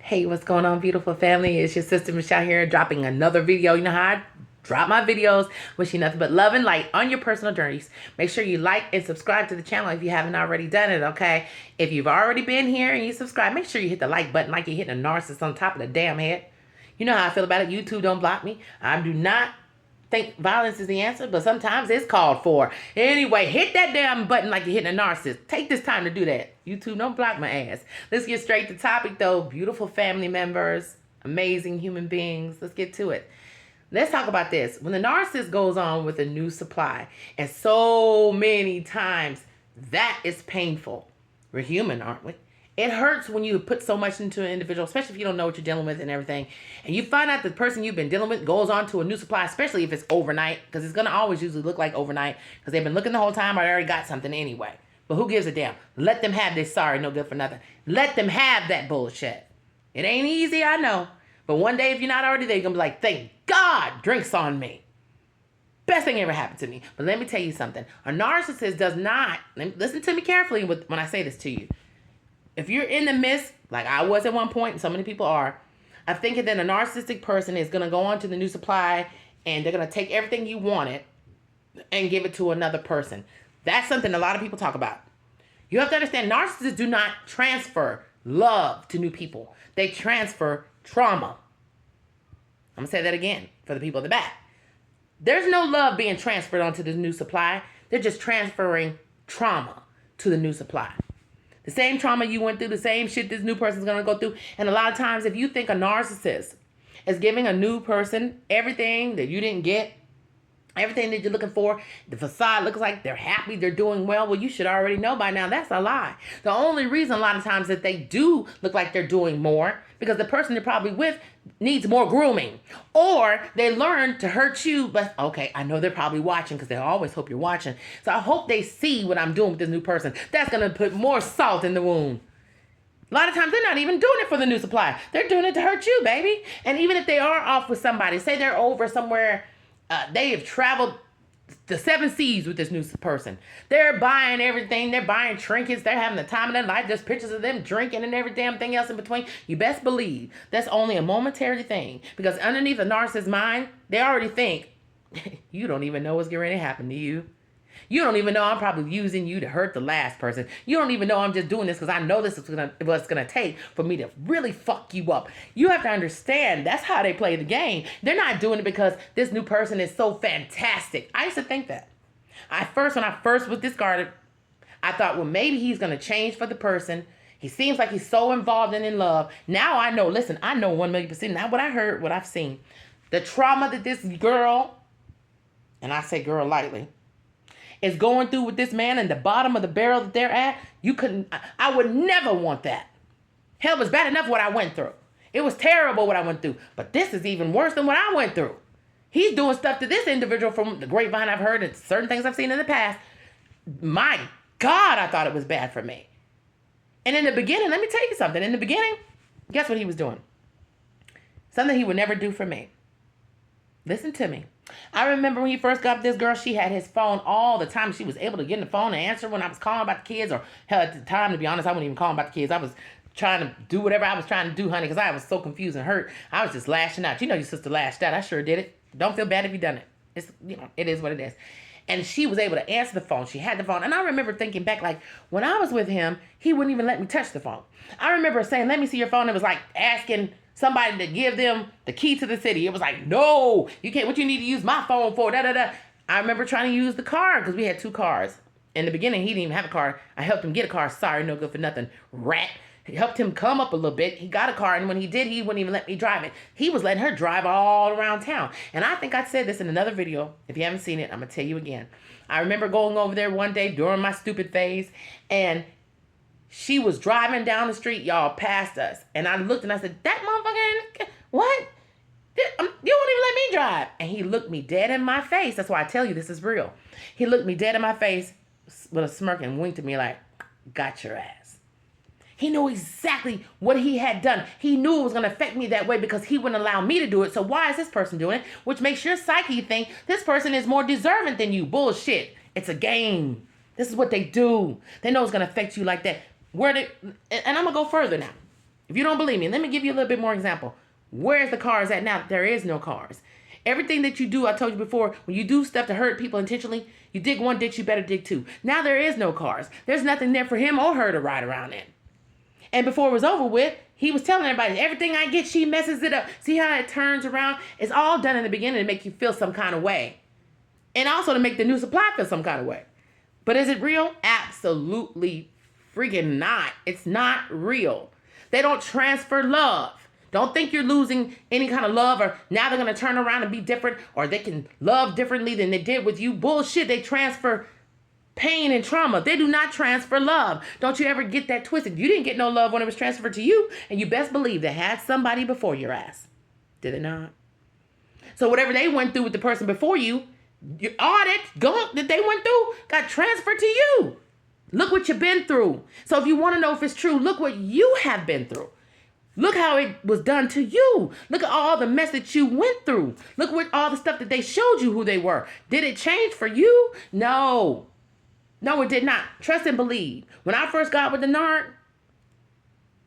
Hey, what's going on, beautiful family? It's your sister Michelle here, dropping another video. You know how I drop my videos, wishing nothing but love and light on your personal journeys. Make sure you like and subscribe to the channel if you haven't already done it, okay? If you've already been here and you subscribe, make sure you hit the like button like you're hitting a narcissist on top of the damn head. You know how I feel about it. YouTube don't block me. I do not think violence is the answer, but sometimes it's called for. Anyway, hit that damn button like you're hitting a narcissist. Take this time to do that. YouTube, don't block my ass. Let's get straight to topic, though. Beautiful family members, amazing human beings. Let's get to it. Let's talk about this. When the narcissist goes on with a new supply, and so many times that is painful. We're human, aren't we? It hurts when you put so much into an individual, especially if you don't know what you're dealing with and everything. And you find out the person you've been dealing with goes on to a new supply, especially if it's overnight, because it's going to always usually look like overnight, because they've been looking the whole time or they already got something anyway. But who gives a damn? Let them have this sorry, no good for nothing. Let them have that bullshit. It ain't easy, I know. But one day, if you're not already there, you're going to be like, thank God, drinks on me. Best thing ever happened to me. But let me tell you something. A narcissist does not, listen to me carefully when I say this to you. If you're in the midst, like I was at one point, and so many people are, of thinking that a narcissistic person is going to go on to the new supply and they're going to take everything you wanted and give it to another person. That's something a lot of people talk about. You have to understand, narcissists do not transfer love to new people. They transfer trauma. I'm going to say that again for the people in the back. There's no love being transferred onto the new supply. They're just transferring trauma to the new supply. The same trauma you went through, the same shit this new person's going to go through. And a lot of times, if you think a narcissist is giving a new person everything that you didn't get, everything that you're looking for, the facade looks like they're happy, they're doing well you should already know by now that's a lie. The only reason a lot of times that they do look like they're doing more, because the person they're probably with needs more grooming. Or they learn to hurt you, but okay, I know they're probably watching because they always hope you're watching. So I hope they see what I'm doing with this new person. That's going to put more salt in the wound. A lot of times they're not even doing it for the new supply. They're doing it to hurt you, baby. And even if they are off with somebody, say they're over somewhere, they have traveled the 7 seas with this new person. They're buying everything. They're buying trinkets. They're having the time of their life. There's pictures of them drinking and every damn thing else in between. You best believe that's only a momentary thing. Because underneath a narcissist's mind, they already think, you don't even know what's getting ready to happen to you. You don't even know I'm probably using you to hurt the last person. You don't even know I'm just doing this because I know this is what it's going to take for me to really fuck you up. You have to understand that's how they play the game. They're not doing it because this new person is so fantastic. I used to think that. When I first was discarded, I thought, well, maybe he's going to change for the person. He seems like he's so involved and in love. Now I know, listen, I know 1,000,000%. Not what I heard, what I've seen. The trauma that this girl, and I say girl lightly, is going through with this man and the bottom of the barrel that they're at, I would never want that. Hell, it was bad enough what I went through. It was terrible what I went through. But this is even worse than what I went through. He's doing stuff to this individual from the grapevine I've heard and certain things I've seen in the past. My God, I thought it was bad for me. And in the beginning, let me tell you something. In the beginning, guess what he was doing? Something he would never do for me. Listen to me. I remember when he first got this girl, she had his phone all the time. She was able to get in the phone and answer when I was calling about the kids. Or hell, at the time, to be honest, I wasn't even calling about the kids. I was trying to do whatever I was trying to do, honey, because I was so confused and hurt. I was just lashing out. You know your sister lashed out. I sure did it. Don't feel bad if you done it. It's, it is what it is. And she was able to answer the phone. She had the phone. And I remember thinking back, like, when I was with him, he wouldn't even let me touch the phone. I remember saying, let me see your phone. It was like asking somebody to give them the key to the city. It was like, no, you can't. What you need to use my phone for? Da, da, da. I remember trying to use the car because we had 2 cars. In the beginning, he didn't even have a car. I helped him get a car. Sorry, no good for nothing. Rat. Helped him come up a little bit. He got a car, and when he did, he wouldn't even let me drive it. He was letting her drive all around town. And I think I said this in another video. If you haven't seen it, I'm going to tell you again. I remember going over there one day during my stupid phase, and she was driving down the street, y'all, past us. And I looked and I said, that motherfucker, what? You won't even let me drive. And he looked me dead in my face. That's why I tell you this is real. He looked me dead in my face with a smirk and winked at me like, got your ass. He knew exactly what he had done. He knew it was going to affect me that way because he wouldn't allow me to do it. So why is this person doing it? Which makes your psyche think this person is more deserving than you. Bullshit. It's a game. This is what they do. They know it's going to affect you like that. And I'm going to go further now. If you don't believe me, let me give you a little bit more example. Where's the cars at now? There is no cars. Everything that you do, I told you before, when you do stuff to hurt people intentionally, you dig one ditch, you better dig two. Now there is no cars. There's nothing there for him or her to ride around in. And before it was over with, he was telling everybody, everything I get, she messes it up. See how it turns around? It's all done in the beginning to make you feel some kind of way. And also to make the new supply feel some kind of way. But is it real? Absolutely freaking not. It's not real. They don't transfer love. Don't think you're losing any kind of love, or now they're going to turn around and be different, or they can love differently than they did with you. Bullshit. They transfer pain and trauma. They do not transfer love. Don't you ever get that twisted. You didn't get no love when it was transferred to you, and you best believe they had somebody before your ass. Did it not? So whatever they went through with the person before you, all that gunk that they went through got transferred to you. Look what you've been through. So if you want to know if it's true, look what you have been through. Look how it was done to you. Look at all the mess that you went through. Look what all the stuff that they showed you who they were. Did it change for you? No. No, it did not. Trust and believe. When I first got with the narc,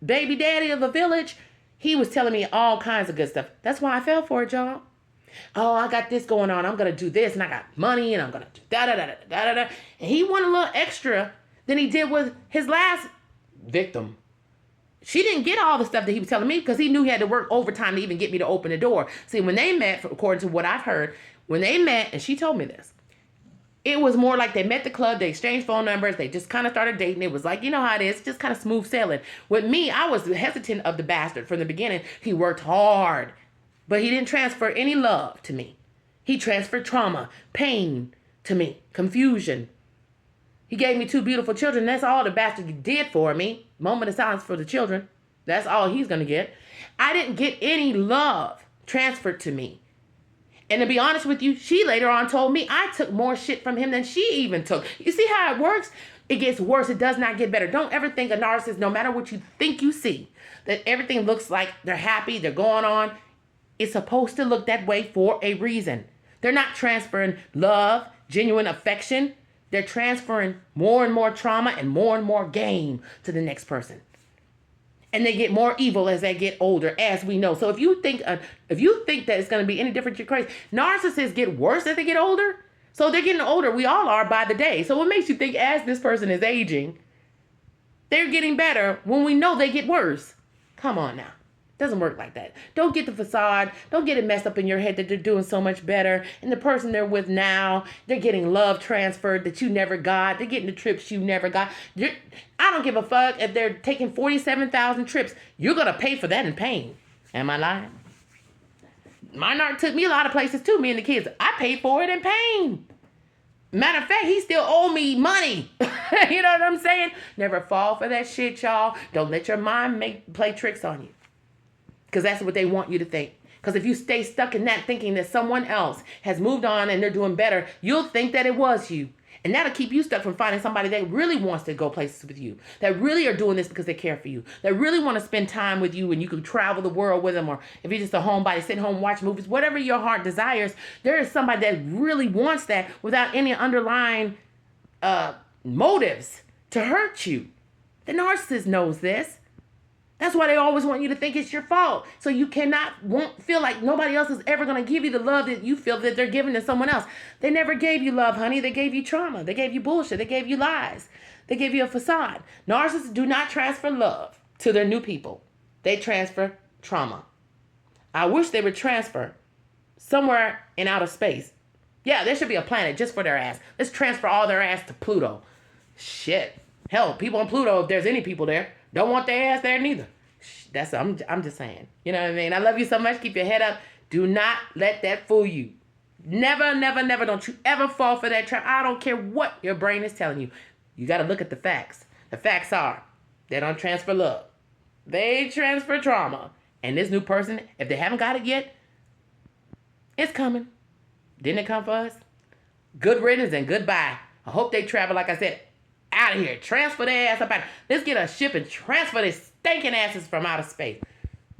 baby daddy of the village, he was telling me all kinds of good stuff. That's why I fell for it, y'all. Oh, I got this going on. I'm going to do this, and I got money, and I'm going to do da-da-da-da-da-da-da. And he wanted a little extra than he did with his last victim. She didn't get all the stuff that he was telling me because he knew he had to work overtime to even get me to open the door. See, when they met, according to what I've heard, when they met, and she told me this, it was more like they met at the club, they exchanged phone numbers, they just kind of started dating. It was like, you know how it is, just kind of smooth sailing. With me, I was hesitant of the bastard from the beginning. He worked hard, but he didn't transfer any love to me. He transferred trauma, pain to me, confusion. He gave me 2 beautiful children. That's all the bastard did for me. Moment of silence for the children. That's all he's going to get. I didn't get any love transferred to me. And to be honest with you, she later on told me I took more shit from him than she even took. You see how it works? It gets worse. It does not get better. Don't ever think a narcissist, no matter what you think you see, that everything looks like they're happy, they're going on. It's supposed to look that way for a reason. They're not transferring love, genuine affection. They're transferring more and more trauma and more game to the next person. And they get more evil as they get older, as we know. So if you think that it's going to be any different, you're crazy. Narcissists get worse as they get older. So they're getting older. We all are by the day. So what makes you think as this person is aging, they're getting better when we know they get worse? Come on now. Doesn't work like that. Don't get the facade. Don't get it messed up in your head that they're doing so much better. And the person they're with now, they're getting love transferred that you never got. They're getting the trips you never got. I don't give a fuck if they're taking 47,000 trips. You're going to pay for that in pain. Am I lying? My narc took me a lot of places too, me and the kids. I paid for it in pain. Matter of fact, he still owe me money. You know what I'm saying? Never fall for that shit, y'all. Don't let your mind play tricks on you. Because that's what they want you to think. Because if you stay stuck in that thinking that someone else has moved on and they're doing better, you'll think that it was you. And that'll keep you stuck from finding somebody that really wants to go places with you. That really are doing this because they care for you. That really want to spend time with you and you can travel the world with them. Or if you're just a homebody, sit home, watch movies, whatever your heart desires, there is somebody that really wants that without any underlying motives to hurt you. The narcissist knows this. That's why they always want you to think it's your fault. So you won't feel like nobody else is ever going to give you the love that you feel that they're giving to someone else. They never gave you love, honey. They gave you trauma. They gave you bullshit. They gave you lies. They gave you a facade. Narcissists do not transfer love to their new people. They transfer trauma. I wish they would transfer somewhere in outer space. Yeah, there should be a planet just for their ass. Let's transfer all their ass to Pluto. Shit. Hell, people on Pluto, if there's any people there, don't want their ass there neither. I'm just saying. You know what I mean? I love you so much. Keep your head up. Do not let that fool you. Never, never, never. Don't you ever fall for that trap. I don't care what your brain is telling you. You got to look at the facts. The facts are they don't transfer love. They transfer trauma. And this new person, if they haven't got it yet, it's coming. Didn't it come for us? Good riddance and goodbye. I hope they travel, like I said, out of here. Transfer their ass up out. Let's get a ship and transfer their stinking asses from outer space.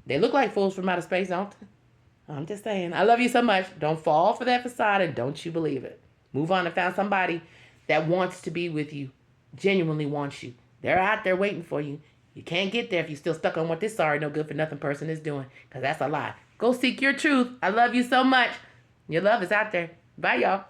They look like fools from outer space, don't they? I'm just saying. I love you so much. Don't fall for that facade and don't you believe it. Move on and find somebody that wants to be with you. Genuinely wants you. They're out there waiting for you. You can't get there if you're still stuck on what this sorry, no good for nothing person is doing. Because that's a lie. Go seek your truth. I love you so much. Your love is out there. Bye, y'all.